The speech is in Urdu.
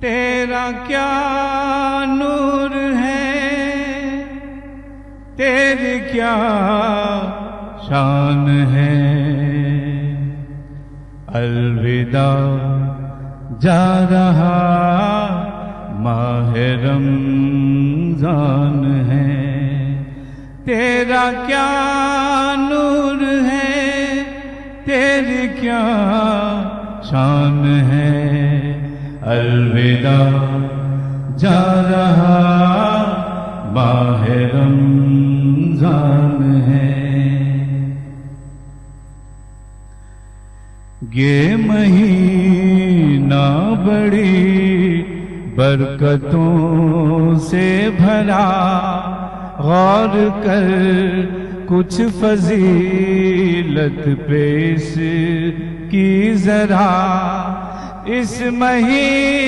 تیرا کیا نور ہے، تیری کیا شان ہے، الوداع جا رہا ماہ رمضان ہے، تیرا کیا نور ہے، تیری کیا شان ہے، الوداع جا رہا ماہ رمضان ہے۔ یہ مہینہ بڑی برکتوں سے بھرا، غور کر کچھ فضیلت پیش کی ذرا، اس مہینے